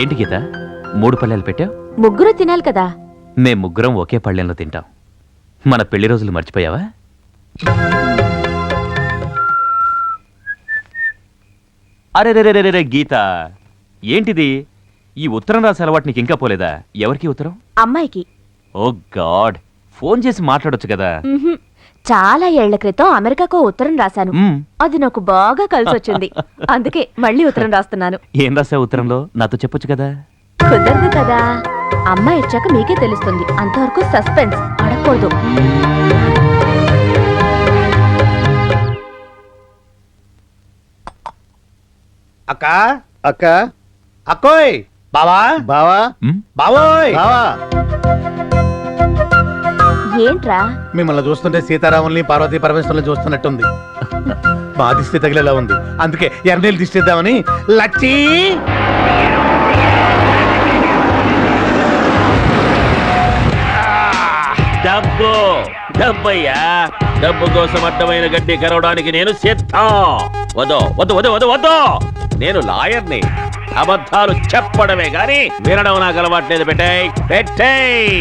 ఏంటి గీత 3 పళ్ళెలు పెట్టావు? ముగ్గురు తినాలి కదా. మేం ముగ్గురం ఒకే పళ్ళెంలో తింటాం. మన పెళ్లి రోజులు మర్చిపోయావా? అరే రే గీత, ఏంటిది? ఈ ఉత్తరం రాసే అలవాటు నీకు ఇంకా పోలేదా? ఎవరికి ఉత్తరం? అమ్మాయికి. ఓ గాడ్, ఫోన్ చేసి మాట్లాడొచ్చు కదా. చాలా ఏళ్ల క్రితం అమెరికాకు ఉత్తరం రాశాను. అది నాకు బాగా కలిసొచ్చింది. అందుకే మళ్ళీ ఉత్తరం రాస్తున్నాను. ఏం రాసావు ఉత్తరంలో? నాతో చెప్పొచ్చు కదా. కుదరదు కదా, అమ్మాయి వచ్చాక మీకే తెలుస్తుంది. అంతవరకు సస్పెన్స్, అడగకూడదు. అక్క అక్క అక్కోయ్, బావా బావా బావోయ్ బావా. ఏంట్రా? మిమ్మల్ని చూస్తుంటే సీతారాముల్ని పార్వతీ పరమేశ్వరుల్ని చూస్తున్నట్టుంది. మా దిష్టి తగిలేలా ఉంది, అందుకే ఎర్నీళ్ళు దిష్టిద్దామని. లచ్చి డబ్బు డబ్బయ్యా, డబ్బు కోసం అడ్డమైన గడ్డి కరవడానికి నేను సిద్ధం. వద్దు వద్దు వద్దు వద్దు వద్దు, నేను లాయర్ని. అబద్ధాలు చెప్పడమే గాని వినడం నాకు అలవాట్లేదు. పెట్టేయ్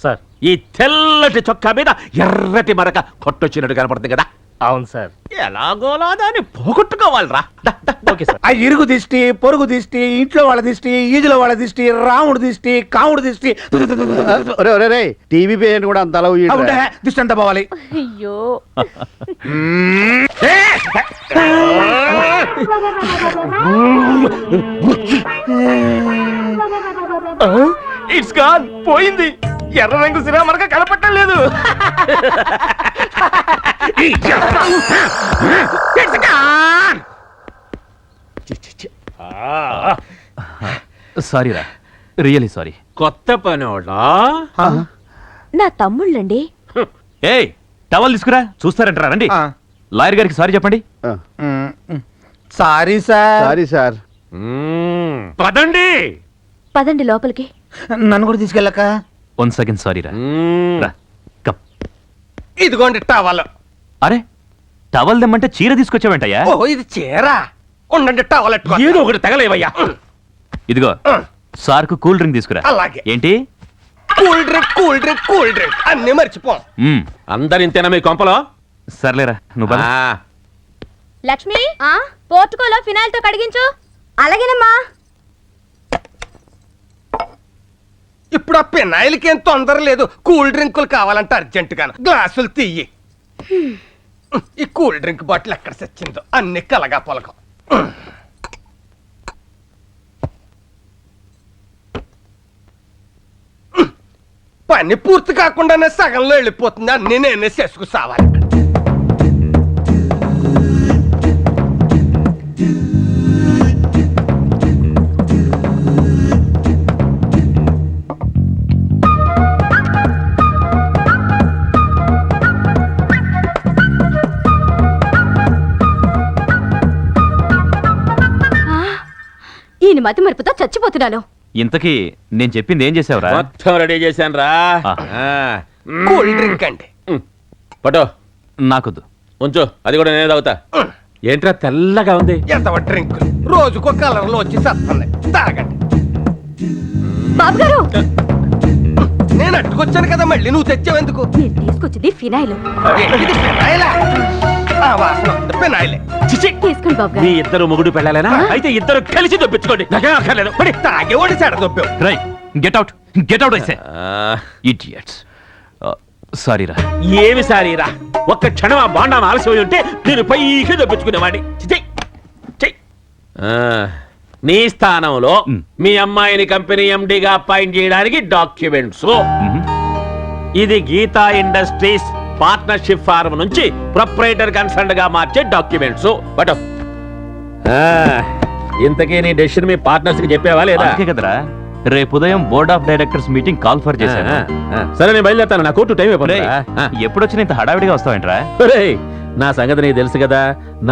సార్, ఈ తెల్లటి చొక్కా మీద ఎర్రటి మరక కొట్టొచ్చినట్టు కనపడుతుంది కదా. అవును సార్. ఎలాగోలా దాన్ని పోగొట్టుకోవాలిరా. Okay sir. ఆ ఇరుగు దిష్టి, పొరుగు దిష్టి, ఇంట్లో వాళ్ళ దిష్టి, ఈజులో వాళ్ళ దిష్టి, రాముడు దిష్టి, కాముడు దిష్టి. టీవీ పేరెంట్ కూడా అంత అలా దిష్టి అంతా పోవాలి. అయ్యో, ఇట్స్ గాన్, పోయింది. ఎర్ర రంగు సిరా మనక కనపట్టం లేదు. సారీరా, రియలీ సారీ. కొత్త పనోడా? నా తమ్ముళ్ళండి. ఏయ్, టవల్ తీసుకురా, చూస్తారంటారా? రండి, లాయర్ గారికి సారీ చెప్పండి. Sorry sir. Sorry sir. పదండి పదండి లోపలికి. నన్ను కూడా తీసుకెళ్ళక. 1 సెకండ్, సారీరా. రా, కమ్. ఇదిగోండి టవల్. అరే, టవల్ దమ్మంటే చీర తీసుకొచ్చావేంటయ్యా? ఓ, ఇది చీర. ఉండండి, టవల్ ఏదో ఒకటి తగలేవయ్యా. ఇదిగో, సార్కు కూల్ డ్రింక్ తీసుకురా. అలాగే. ఏంటి? Cool drink, cool drink, cool drink అన్ని మర్చిపో. అందరింతేనా మీ కొంపలో? సర్లేరా, నువ్వు పద. లక్ష్మి, పోర్టుకోలో ఫినాయిల్ తో కడిగించు. అలాగేనమ్మా. ఇప్పుడు ఆ పెనాయిల్కి ఏం తొందర లేదు. కూల్ డ్రింకులు కావాలంటే అర్జెంట్ గాను. గ్లాసులు తీయి. ఈ కూల్ డ్రింక్ బాటిల్ ఎక్కడ సచ్చిందో, అన్ని కలగా పొలకం. పని పూర్తి కాకుండానే సగంలో వెళ్ళిపోతుంది. అన్ని నేనే చేసుకు సావాలి. ఈయన మతి మరుపుతో చచ్చిపోతున్నాను. ఇంతకీ నేను చెప్పింది ఏం చేసావురా? మొత్తం రెడీ చేశాను రా. కూల్ డ్రింక్ అండి. పటో నాకొద్దు. ఉంచు, అది కూడా నేనే తాగుతా. ఏంట్రా తెల్లగా ఉంది? ఎంత డ్రింక్ రోజుకో కలర్ లో వచ్చి సత్తుంది. తాగండి. బాబు గారు, నేను అట్టుకొచ్చాను కదా, మళ్ళీ నువ్వు తెచ్చావెందుకు? నేను తీసుకొచ్చింది ఫినాయిల్. ఇది పెనాయిలా? ఆ వాసన వస్తుంది, పెనాయిలే. తీసుకోండి బాబు మీ గారు. ఇద్దరు మొగుడు పెళ్ళాలేనా? అయితే ఇద్దరు కలిసి దొప్పించుకోండి. నాకేం అక్కర్లేదు. పడి. తాగేవాడి చెడ దొప్పావు. రై, గెట్ అవుట్, గెట్ అవుట్ ఐసే. ఇడియట్స్. సారీరా. ఏమి సారీరా? ఒక్క క్షణం ఆ బాండాన్ని ఆలస్యం ఉంటే నేను పైకి దొప్పించుకునేవాడిని. నీ స్థానంలో మీ అమ్మాయిని కంపెనీ ఎండిగా అపాయింట్ చేయడానికి డాక్యుమెంట్స్. ఇది గీతా ఇండస్ట్రీస్ పార్ట్నర్షిప్ ఫార్మ్ నుంచి ప్రొప్రైటర్ కన్సర్న్ గా మార్చే డాక్యుమెంట్స్. బట్ ఇంతకీ నీ డెసిషన్ మీ పార్ట్నర్స్ కి చెప్పావా లేదా? కదరా, రేపు ఉదయం board of directors meeting call for చేశాను. సరే, నేను బయలుదేరుతాను. నా కోర్టు టైం అయిపోయింది. ఎప్పుడొచ్చినా ఇంత హడావిడిగా వస్తావేంట్రా? నా సంగతి నీకు తెలుసు కదా.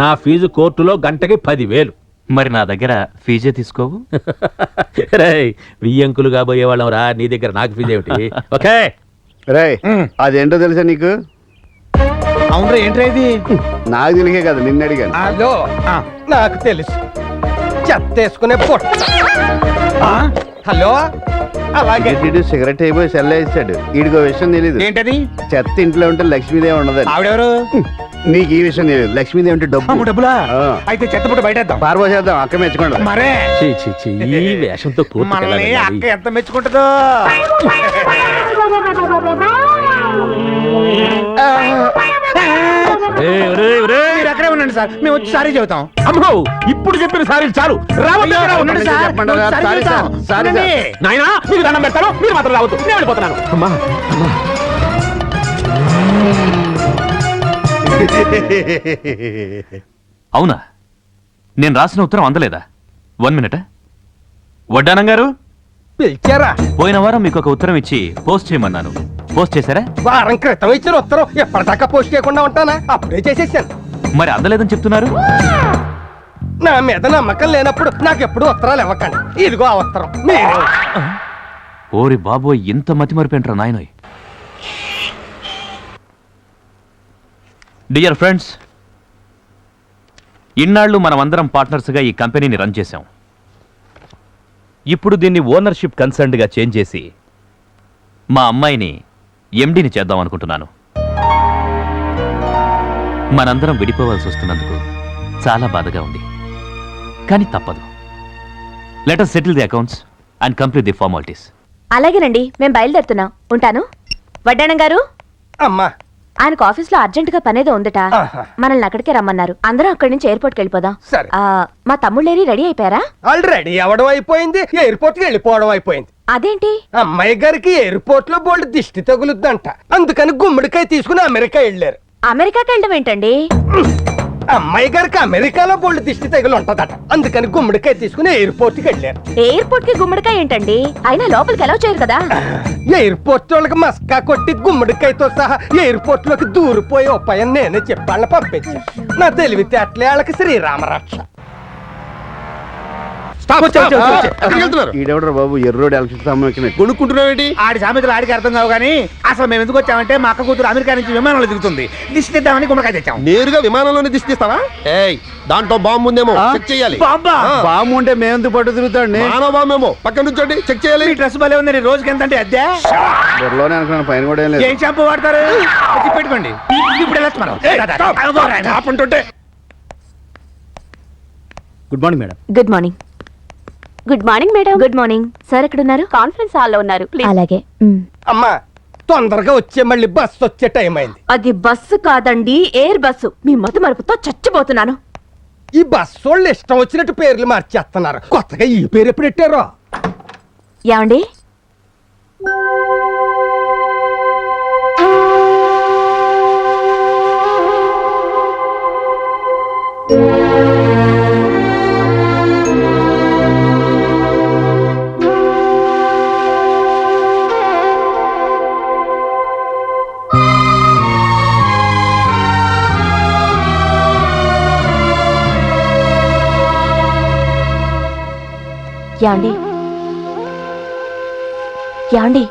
నా ఫీజు కోర్టులో గంటకి 10,000. మరి నా దగ్గర ఫీజే తీసుకోవు. వియ్యంకులు కాబోయే వాళ్ళం రా, నీ దగ్గర నాకు ఫీజు ఏమిటి? ఓకే రే, అదేంటో తెలుసా నీకు? అవునరా ఏంట్రా ఇది నాకు తెలియకే కదా నిన్ను అడిగాను. హలో నాకు తెలుసు చెత్త వేసుకునే పొట్ట. హలో అలాగే ఏంటి సిగరెట్ అయిపోయి సెల్ వేసాడు. వీడికో విషయం తెలీదు. ఏంటది చెత్త ఇంట్లో ఉంటే లక్ష్మీదేవి ఉండదని. ఆవిడెవరు నీకు ఈ విషయం తెలియదు. లక్ష్మీదేవి ఉంటే డబ్బు డబ్బులా ఆ. అయితే చెత్తపుట్ట బయటేద్దాం పారబోసేద్దాం. అక్క మెచ్చుకోండి. మరే చీ, చీ, చీ, ఈ వేషంతో కోర్టుకి మనల్ని వెళ్ళాలి. అక్క ఎంత మెచ్చుకుంటుందో ఒరేయ్, ఒరేయ్, ఒరేయ్. మీరు అక్కడే ఉండండి సార్ మేము వచ్చి సారీ చెబుతాం అమ్మో ఇప్పుడు చెప్పిన సారీ చాలు రావద్దు, అయ్యో, రావద్దు. ఉండండి సార్. చెప్పండి రా, సారీ సారీ చెబుతాం. సార్, సారీ ఉండండి. నాయనా మీకు దండం పెడతాను, మీరు మాత్రం రావద్దు, నేను వెళ్ళిపోతున్నాను. అమ్మా అమ్మా. అవునా? నేను రాసిన ఉత్తరం అందలేదా? 1 మినిట్. వడ్డానం గారు, పిలిచారా? పోయిన వారం మీకు ఒక ఉత్తరం ఇచ్చి పోస్ట్ చేయమన్నాను. పోస్ట్ చేశారా? వారం క్రితం ఇచ్చిన ఉత్తరం ఎప్పటిదాకా పోస్ట్ చేయకుండా ఉంటానా? అప్పుడే చేసేసాను. మరి అందలేదని చెప్తున్నారు. నా మీద నమ్మకం లేనప్పుడు నాకు ఎప్పుడు ఉత్తరాలు ఇవ్వకండి. ఇదిగో ఆ ఉత్తరం మీరు. ఓరి బాబోయ్, ఇంత మతిమరిపోయింట్రా నాయనోయ్. డియర్ ఫ్రెండ్స్, ఇన్నాళ్ళు మనమందరం పార్ట్నర్స్గా ఈ కంపెనీని రన్ చేశాం. ఇప్పుడు దీన్ని ఓనర్షిప్ కన్సర్న్డ్గా చేంజ్ చేసి మా అమ్మాయిని ఎండీని చేద్దాం అనుకుంటున్నాను. మనందరం విడిపోవాల్సి వస్తున్నందుకు చాలా బాధగా ఉంది, కానీ తప్పదు. Let us settle the accounts and complete the formalities. అలాగేనండి, మేము బయలుదేరుతున్నాం. ఉంటాను. వడ్డాణం గారు, అమ్మా ఆయనకు ఆఫీస్లో అర్జెంటుగా పనేదో ఉందట. ఆహా. మనల్ని అక్కడికే రమ్మన్నారు. అందరం అక్కడి నుంచి ఎయిర్పోర్ట్కి వెళ్ళిపోదాం. సరే. మా తమ్ముళ్ళేరి రెడీ అయిపోయారా? ఆల్రెడీ అవ్వడం అయిపోయింది, ఎయిర్పోర్ట్ కి వెళ్ళిపోవడం అయిపోయింది. అదేంటి? అమ్మాయి గారికి ఎయిర్పోర్ట్ లో బోల్డ్ దిష్టి తగులుద్దంట. అందుకని గుమ్మడికాయ తీసుకుని అమెరికా వెళ్ళారు. అమెరికాకి వెళ్ళడం ఏంటండి? అమ్మాయి గారికి అమెరికాలో బోల్డ్ దిష్టి తగులు ఉంటదట. అందుకని గుమ్మడికాయ తీసుకుని ఎయిర్పోర్ట్ కి వెళ్ళారు. ఎయిర్పోర్ట్ కి గుమ్మడికాయ ఏంటండి? అయినా లోపలికి ఎలా చేయరు కదా. ఎయిర్పోర్ట్ వాళ్ళకి మస్కా కొట్టి గుమ్మడికాయతో సహా ఎయిర్పోర్ట్ లోకి దూరిపోయే ఉపాయం నేనే చెప్పాలని పంపించాను. నా తెలివితేటలే వాళ్ళకి శ్రీరామరక్ష. ఈడెవడరా బాబు ఎర్రోడు ఎలక్ట్రిక్ స్తంభం ఎక్కినట్టు. కొనుక్కుంటున్నావేంటి? ఆడి సామెతలు ఆడికి అర్థం కావు కానీ అసలు మేము ఎందుకు వచ్చామంటే మా అక్క కూతురు అమెరికా నుంచి విమానంలో దిగుతుంది. దిష్టి తెద్దామని గుమ్మడికాయ తెచ్చాం. నేరుగా విమానంలోనే దిష్టిస్తావా? ఏయ్, దాంట్లో బాంబు ఉందేమో ఆ? చెక్ చేయాలి. బాబా బాము ఉంటే మేమెందుకు పట్టు తిరుగుతాండి. మానవ బాంబేమో పక్కన నుంచోండి, చెక్ చేయాలి. ఈ డ్రెస్ భలే ఉంది. రోజుకి ఎంత అంటే అద్దె? బుర్రలోనే అనుకున్నాను, పైన కూడా ఏం లేదు. ఏం షాంపూ వాడతారు? వచ్చి పెట్టుకోండి. ఇప్పుడు వెళ్ళొచ్చు మనం. ఆపుంటుంటే good morning madam. Good morning. Good morning madam. Good morning. Sir ఎక్కడున్నారు? కాన్ఫరెన్స్ హాల్లో ఉన్నారు. అలాగే. అమ్మా తొందరగా వచ్చే, మళ్ళీ బస్సు వచ్చే టైం అయింది. అది బస్సు కాదండి, ఎయిర్ బస్సు. మీ మత మరుపుతో చచ్చిపోతున్నాను. ఈ బస్సు వాళ్ళు ఇష్టం వచ్చినట్టు పేర్లు మార్చేస్తున్నారు. కొత్తగా ఈ పేరు ఎప్పుడు పెట్టారో? ఏమండి? యాండి? యాండి?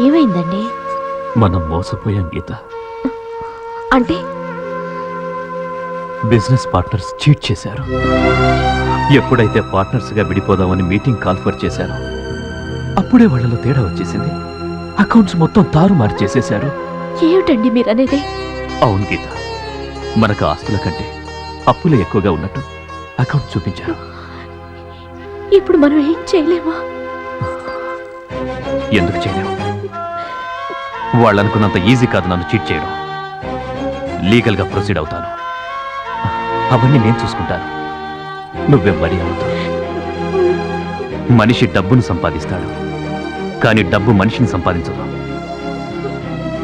ఏమైందండి? మనం మోసపోయాం గీత. అంటే బిజినెస్ పార్ట్నర్స్ చీట్ చేశారు. ఎప్పుడైతే పార్ట్నర్స్గా విడిపోదామని మీటింగ్ కాల్ఫర్ చేశారో అప్పుడే వాళ్ళలో తేడా వచ్చేసింది. అకౌంట్స్ మొత్తం తారుమారు చేసేశారు. ఏమిటండి మీరనేది? అవును గీత, మనకు ఆస్తుల కంటే అప్పులే ఎక్కువగా ఉన్నట్టు అకౌంట్ చూపించారు. ఇప్పుడు మనం ఏం చేయలేమా? ఎందుకు చేయలేము? వాళ్ళనుకున్నంత ఈజీ కాదు నన్ను చీట్ చేయడం. లీగల్గా ప్రొసీడ్ అవుతాను. అవన్నీ నేను చూసుకుంటాను. నువ్వే వరి అవుతావు. మనిషి డబ్బును సంపాదిస్తాడు, కానీ డబ్బు మనిషిని సంపాదించదు.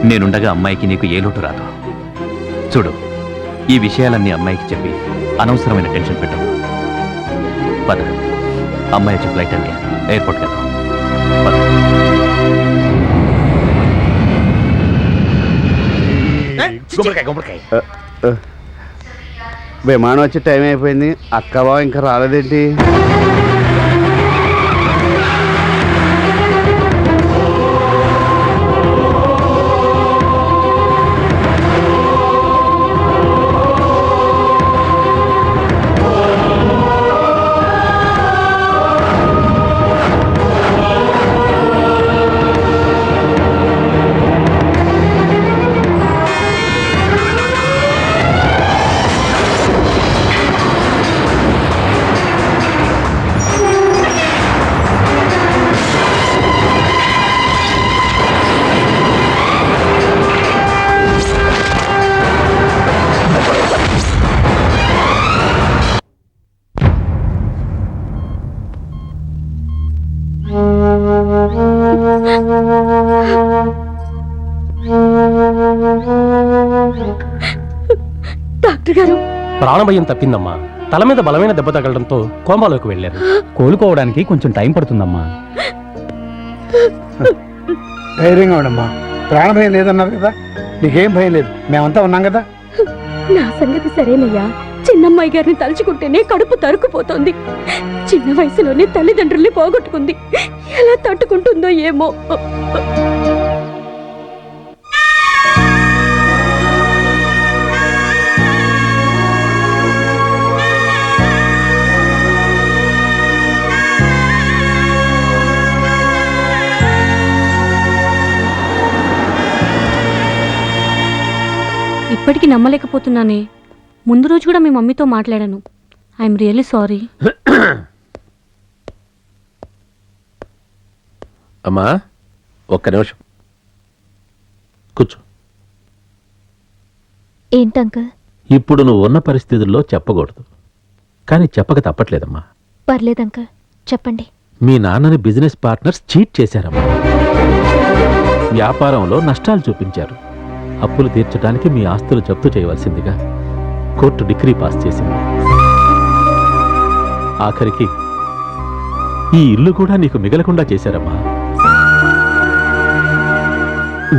నేనుండగా అమ్మాయికి నీకు ఏ లోటు రాదు. చూడు, ఈ విషయాలన్నీ అమ్మాయికి చెప్పి అనవసరమైన టెన్షన్ పెట్టు. పద, అమ్మాయి వచ్చి ఫ్లైట్ అండి, ఎయిర్పోర్ట్కి వెళ్దాం. పద. గుమ్మడికాయ విమానం వచ్చే టైం అయిపోయింది. అక్క బావ ఇంకా రాలేదేంటి? డాక్టర్ గారు, ప్రాణభయం తప్పిందమ్మా. తల మీద బలమైన దెబ్బ తగలడంతో కోమాలోకి వెళ్ళారు. కోలుకోవడానికి కొంచెం టైం పడుతుందమ్మా. ధైర్యంగా ఉండమ్మా. ప్రాణభయం లేదన్నారు కదా, నీకేం భయం లేదు, మేమంతా ఉన్నాం కదా. నా సంగతి సరేనయ్యా. చిన్నమ్మాయి గారిని తలుచుకుంటేనే కడుపు తరుక్కుపోతోంది. చిన్న వయసులోనే తల్లిదండ్రుల్ని పోగొట్టుకుంది. ఎలా తట్టుకుంటుందో ఏమో. ఇప్పటికీ నమ్మలేకపోతున్నానే. ముందు రోజు కూడా మీ మమ్మీతో మాట్లాడాను. I'm really sorry. అమ్మా ఒక్క నిమిషం కూర్చో. ఏంటంకల్? ఇప్పుడు నువ్వు ఉన్న పరిస్థితుల్లో చెప్పకూడదు, కానీ చెప్పక తప్పట్లేదమ్మా. పర్లేదంకల్, చెప్పండి. మీ నాన్నని బిజినెస్ పార్ట్నర్స్ చీట్ చేశారమ్మా. వ్యాపారంలో నష్టాలు చూపించారు. అప్పులు తీర్చడానికి మీ ఆస్తులు జప్తు చేయవలసిందిగా కోర్టు డిగ్రీ పాస్ చేసింది. ఆఖరికి ఈ ఇల్లు కూడా నీకు మిగలకుండా చేశారమ్మా.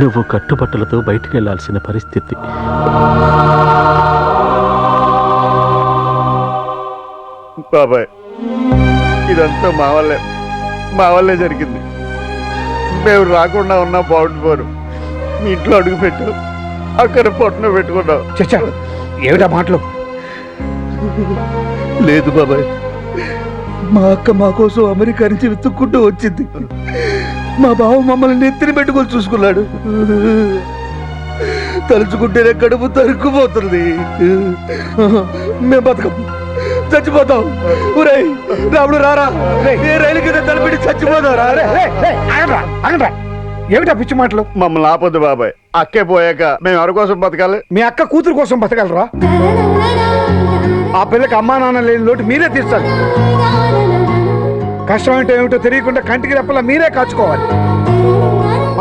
నువ్వు కట్టుబట్టలతో బయటికి వెళ్లాల్సిన పరిస్థితి. బాబాయ్, ఇదంతా మా వల్లే జరిగింది. మేము రాకుండా ఉన్నా బాగుండిపోరు. మీ ఇంట్లో అడుగు పెట్టావు, అక్కడ పొట్టన పెట్టుకున్నావు. చచ్చా, ఏమిటా మాటలు? లేదు బాబాయ్, మా అక్క మా కోసం అమెరికా నుంచి వెతుక్కుంటూ వచ్చింది. మా బావ మమ్మల్ని నెత్తిన పెట్టుకొని చూసుకున్నాడు. తలుచుకుంటేనే కడుపు తరుక్కుపోతుంది. మేము బతకం, చచ్చిపోతాం. ఊరేయ్ రాముడు రారా, ఏ రైలు కింద తలపెట్టి చచ్చిపోతాం రా. అనరా, ఏమిటా పిచ్చి మాటలు? మమ్మల్ని ఆపొద్దు బాబాయ్. అక్కే పోయాక మేము ఎవరి కోసం బతకాలి? మీ అక్క కూతురు కోసం బతకలరా? ఆ పిల్లకి అమ్మా నాన్న లేని లోటు మీరే తీర్చాలి. కష్టం అంటే ఏమిటో తెలియకుండా కంటికి రెప్పలా మీరే కాచుకోవాలి.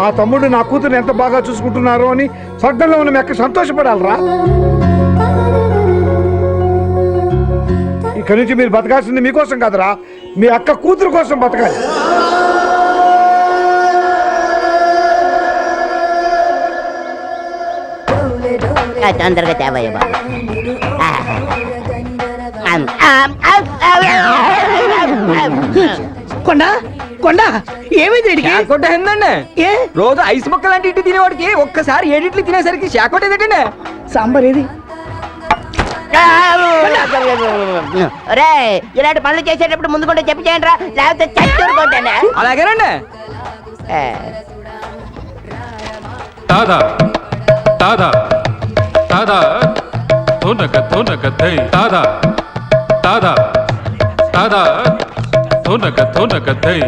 ఆ తమ్ముడు నా కూతురు ఎంత బాగా చూసుకుంటున్నారో అని స్వర్గంలో ఉన్న మీ అక్క సంతోషపడాలరా. ఇక్కడి నుంచి మీరు బతకాల్సింది మీకోసం కాదురా, మీ అక్క కూతురు కోసం బతకాలి. తొందరగా తేవయ్య బాబు. కొండ ఏమైంది? ఏందండి ఏ రోజు ఐస్ ముక్క లాంటి ఇటు తినేవాడికి ఒక్కసారి ఏడిట్లు తినేసరికి షాకోట్ ఏదండి? సాంబార్ ఏది? ఇలాంటి పనులు చేసేటప్పుడు ముందు కూడా చెప్పి చేయండి రా, లేకపోతే చచ్చూరుకుంటానే. అలాగేనండి. తాదా తాదా తాదా తోనక తోనక దై తాదా తాదా తాదా తోనక తోనక దై.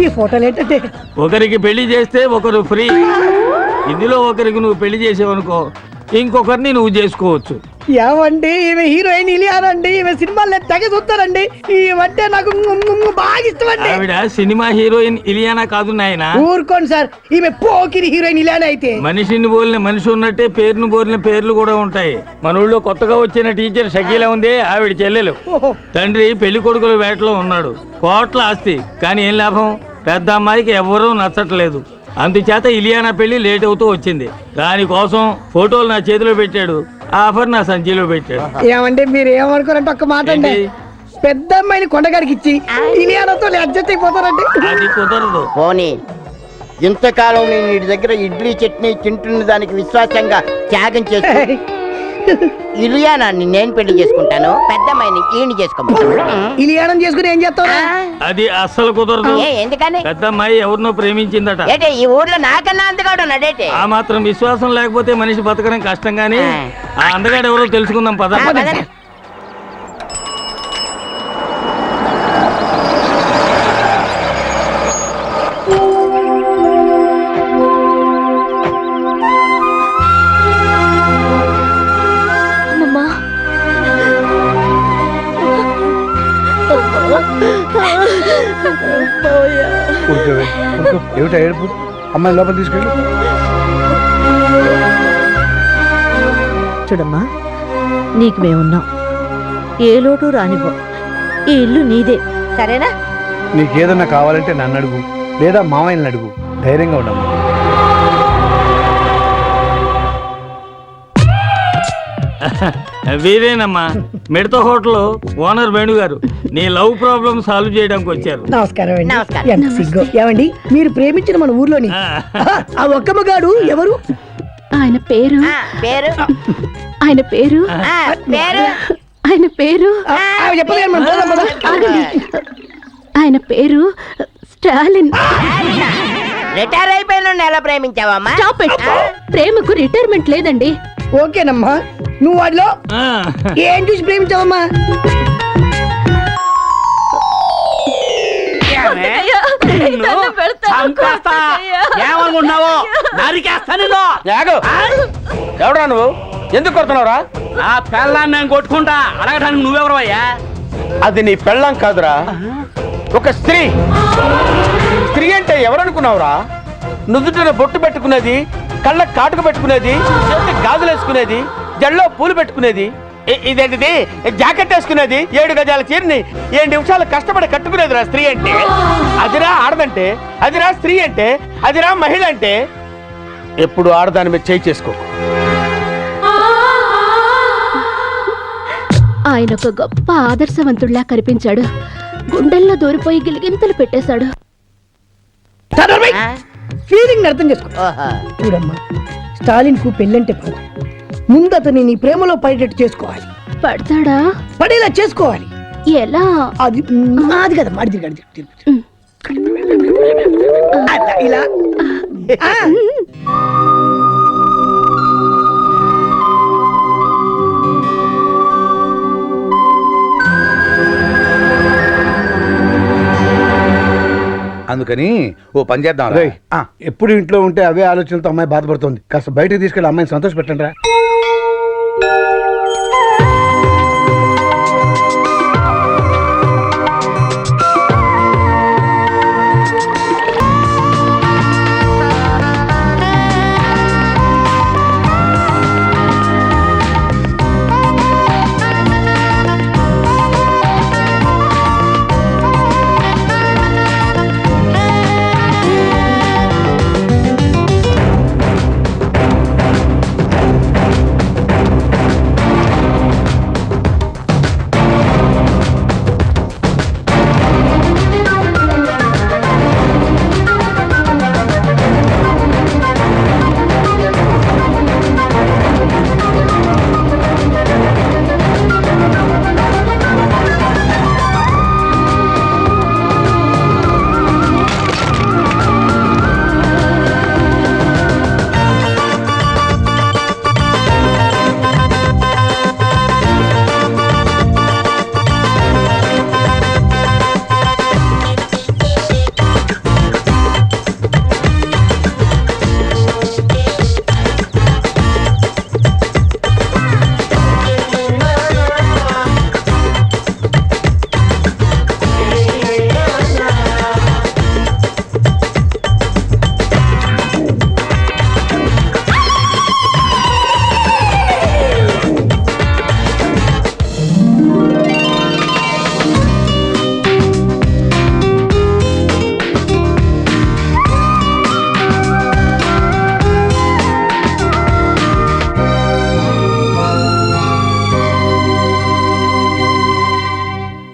ఈ ఫోటోలు ఏంటంటే ఒకరికి పెళ్లి చేస్తే ఒకరు ఫ్రీ. ఇందులో ఒకరికి నువ్వు పెళ్లి చేసేవనుకో, ఇంకొకరిని నువ్వు చేసుకోవచ్చు. ఏమండి, ఈమె హీరోయిన్ ఇలియానండి. ఈమె సినిమాలు తెగ చూస్తారండి. ఈమంటే నాకు బాగా ఇష్టం అండి. ఆవిడ సినిమా హీరోయిన్ ఇలియానా కాదు నాయన. ఊరుకోండి సార్, ఈమె పోకిరి హీరోయిన్ ఇలియానా అయితే. మనిషిని పోలిన మనిషి ఉన్నట్టే పేరును పోలిన పేర్లు కూడా ఉంటాయి. మన ఊళ్ళో కొత్తగా వచ్చిన టీచర్ షకీలా ఉంది, ఆవిడ చెల్లెలు. తండ్రి పెళ్లి కొడుకుల వేటలో ఉన్నాడు. కోట్ల ఆస్తి, కానీ ఏం లాభం? పెద్ద అమ్మాయికి ఎవరూ నచ్చట్లేదు. అందుచేత ఇలియానా పెళ్లి లేట్ అవుతూ వచ్చింది. దానికోసం ఫోటోలు నా చేతిలో పెట్టాడు, ఆఫర్ నా సంచిలో పెట్టాడు. ఏమంటే మీరు ఏమనుకోరంటే ఒక్క మాట అండి, పెద్ద అమ్మాయిని కొండగారికి ఇచ్చి ఇలియానాతో అడ్జస్ట్ అయిపోతారండి. అది కుదరదు. పోనీ ఇంతకాలం నేను ఇంటి దగ్గర ఇడ్లీ చట్నీ తింటున్న దానికి విశ్వాసంగా త్యాగం చేసి ఇలియానాన్ని నేను పెళ్లి చేసుకుంటాను, పెద్దమ్మాయిని ఈయన చేసుకోమను. ఇలియానం చేసుకుని ఏం చేస్తావు? అది అస్సలు కుదరదు. ఎందుకని? పెద్ద అమ్మాయి ఎవరినో ప్రేమించిందట. ఏంటే ఈ ఊర్లో నాకన్నా అందగాడు ఉన్నాడేంటి? ఆ మాత్రం విశ్వాసం లేకపోతే మనిషి బతకడం కష్టం. గానీ ఆ అందగాడు ఎవరో తెలుసుకుందాం పద. ఏమిటా ఏడుపు? అమ్మాయి లోపల తీసుకెళ్ళు. చూడమ్మా, నీకు మేమున్నాం. ఏ లోటు రానివ్వం. ఈ ఇల్లు నీదే, సరేనా? నీకేదన్నా కావాలంటే నన్ను అడుగు, లేదా మామయ్యని అడుగు. ధైర్యంగా ఉండమ్మా. వీరేనమ్మా, మిడత హోటల్ ఓనర్ వేణు గారు. నీ లవ్ ప్రాబ్లం సాల్వ్ చేయడానికి వచ్చారు. నమస్కారం అండి. నమస్కారం. ఎంత సిగ్గు. ఏమండి, మీరు ప్రేమించిన మన ఊర్లోని ఆ ఒక్క మగాడు ఎవరు? ఆయన పేరు ఆ, పేరు ఆయన పేరు ఆ, పేరు ఆయన పేరు చెప్పలేదు మనం పోదాం పద. ఆగండి. ఆయన పేరు స్టాలిన్. రిటైర్ అయిపోయిన ఎలా ప్రేమించావమ్మా? Stop it. ప్రేమకు రిటైర్మెంట్ లేదండి. ఓకేనమ్మా, నువ్వు వాడిలో ఏం చూసి ప్రేమించావమ్మా? ఏమనుకుంటున్నావు? నరికేస్తా నిన్ను. ఎవడా నువ్వు? ఎందుకు కొడుతున్నావురా? నా పెళ్ళాన్ని నేను కొట్టుకుంటా. అడగడానికి నువ్వెవరు అయ్యా? అది నీ పెళ్ళం కాదురా, ఒక స్త్రీ. స్త్రీ అంటే ఎవరనుకున్నావురా? నుదుటిన బొట్టు పెట్టుకునేది, కళ్ళ కాటుక పెట్టుకునేది, చేతి గాజులు వేసుకునేది, జల్లో పూలు పెట్టుకునేది, ఇదేంటిది జాకెట్ వేసుకునేది, 7 గజాల చీరని 7 నిమిషాలు కష్టపడి కట్టుకునేదిరా స్త్రీ అంటే. అదిరా ఆడదంటే, అదిరా స్త్రీ అంటే, అదిరా మహిళ అంటే. ఎప్పుడు ఆడదాని మీద చేయి చేసుకో. ఆయన ఒక గొప్ప ఆదర్శవంతుడిలా కనిపించాడు. గుండెల్లో దూరిపోయి గిలిగింతలు పెట్టేశాడు. ఫీలింగ్ అర్థం చేసుకో. ఓహో. చూడమ్మా, స్టాలిన్ కు పెళ్ళంటే పడదు. ముందు అతన్ని నీ ప్రేమలో పడేటట్టు చేసుకోవాలి. పడతాడా? పడేలా చేసుకోవాలి. ఎలా? అది అది కదా మాడి తిరిగి ఇలా ఆ. అందుకని ఓ పని చేద్దాం. రేయ్, ఎప్పుడు ఇంట్లో ఉంటే అవే ఆలోచనలతో అమ్మాయి బాధపడుతుంది. కాస్త బయటకు తీసుకెళ్ళి అమ్మాయిని సంతోష పెట్టండి రా.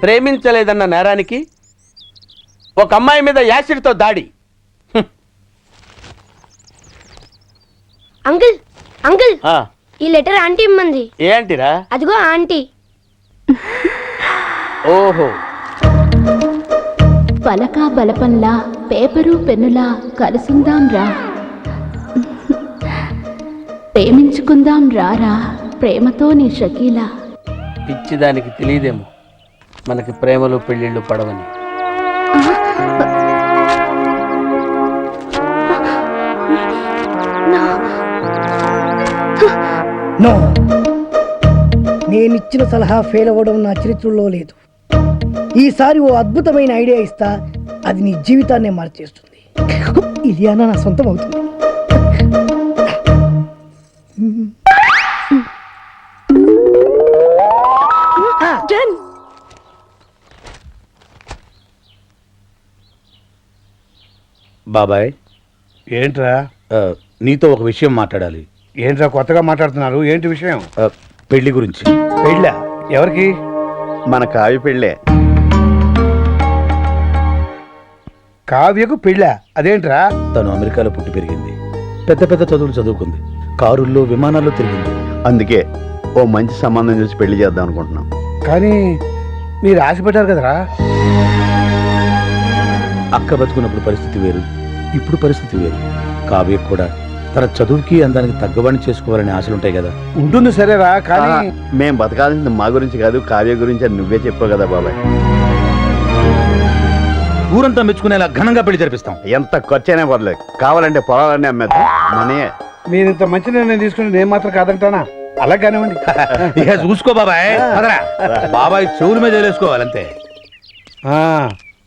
ప్రేమించలేదన్న నేరానికి ఒక అమ్మాయి మీద యాసిడ్తో దాడి. అంకుల్ అంకుల్, ఆ, ఈ లెటర్ ఆంటీ ఇమ్మంది. ఏంటిరా? అదిగో ఆంటీ. ఓహో. పలక బలపంలా పేపరు పెన్నులా కలుసుందాం రా, ప్రేమించుకుందాం రారా, ప్రేమతో నీ షకీలా. పిచ్చిదానికి తెలియదేమో మనకి ప్రేమలు పెళ్ళిళ్ళు పడవని. నో, నేనిచ్చిన సలహా ఫెయిల్ అవ్వడం నా చరిత్రలో లేదు. ఈసారి ఓ అద్భుతమైన ఐడియా ఇస్తా, అది నీ జీవితాన్నే మార్చేస్తుంది. ఇలియానా నా సొంతం అవుతుంది. జన్ బాబాయ్ ఏంట్రా నీతో ఒక విషయం మాట్లాడాలి. ఏంట్రా కొత్తగా మాట్లాడుతున్నారు? ఏంటి విషయం? పెళ్లి గురించి. పెళ్ళా? ఎవరికి? మన కావి పెళ్ళే. కావ్యకు పెళ్ళా? అదేంట్రా? తను అమెరికాలో పుట్టి పెరిగింది, పెద్ద పెద్ద చదువులు చదువుకుంది, కారుల్లో విమానాల్లో తిరిగింది. అందుకే ఓ మంచి సంబంధం చూసి పెళ్లి చేద్దాం అనుకుంటున్నాం. కానీ మీరు ఆశపడ్డారు కదరా. అక్క బతుకున్నప్పుడు పరిస్థితి వేరు, ఇప్పుడు పరిస్థితి వేరు. కావ్య కూడా తన చదువుకి అందానికి తగ్గవాడిని చేసుకోవాలనే ఆశలుంటాయి కదా. ఉంటుంది సరేరా, కానీ మేం బతకాల్సింది మా గురించి కాదు, కావ్య గురించి అని నువ్వే చెప్పావు కదా బాబాయ్. ఊరంతా మెచ్చుకునేలా ఘనంగా పెళ్లి జరిపిస్తాం. ఎంత ఖర్చైనా పర్లేదు, కావాలంటే పొలాలన్నీ అమ్మేద్దాం. మనే మీరు ఇంత మంచి నిర్ణయం తీసుకుని నేను మాత్రం కాదంటానా? అలా కానివ్వండి. ఇక చూసుకో బాబాయ్. పదరా. బాబాయ్ చెవుల మీద వేసుకోవాలంతే.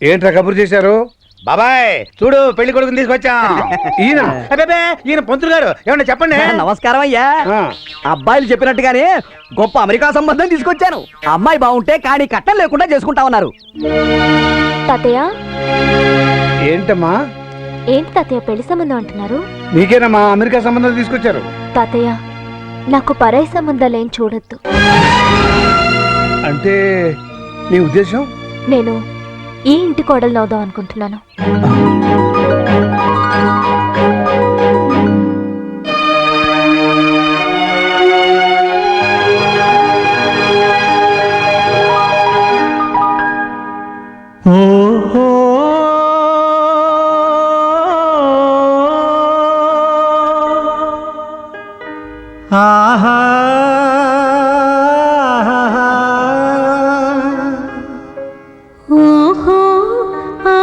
ఏంట్రా కబురు చేశారు? బాబాయ్ చూడు, పెళ్లి కొడుకుని తీసుకొచ్చాం. ఈయన అబ్బబ్బే, ఈయన పంతులు గారు, ఏమన్నా చెప్పండి. నమస్కారం అయ్యా. ఆ, అబ్బాయిలు చెప్పినట్టుగానే గొప్ప అమెరికా సంబంధం తీసుకొచ్చాను. అమ్మాయి బాగుంటే కానీ కట్టం లేకుండా చేసుకుంటా ఉన్నారు. తాతయ్య ఏంటమ్మా? ఏంటి తాతయ్య పెళ్లి సంబంధం అంటున్నారు? నీకేనమ్మా అమెరికా సంబంధాలు తీసుకొచ్చారు. తాతయ్య నాకు పరాయి సంబంధాలు ఏం చూడొద్దు. అంటే నీ ఉద్దేశం? నేను ఈ ఇంటి కోడలు అవుదాం అనుకుంటున్నాను. ఆహా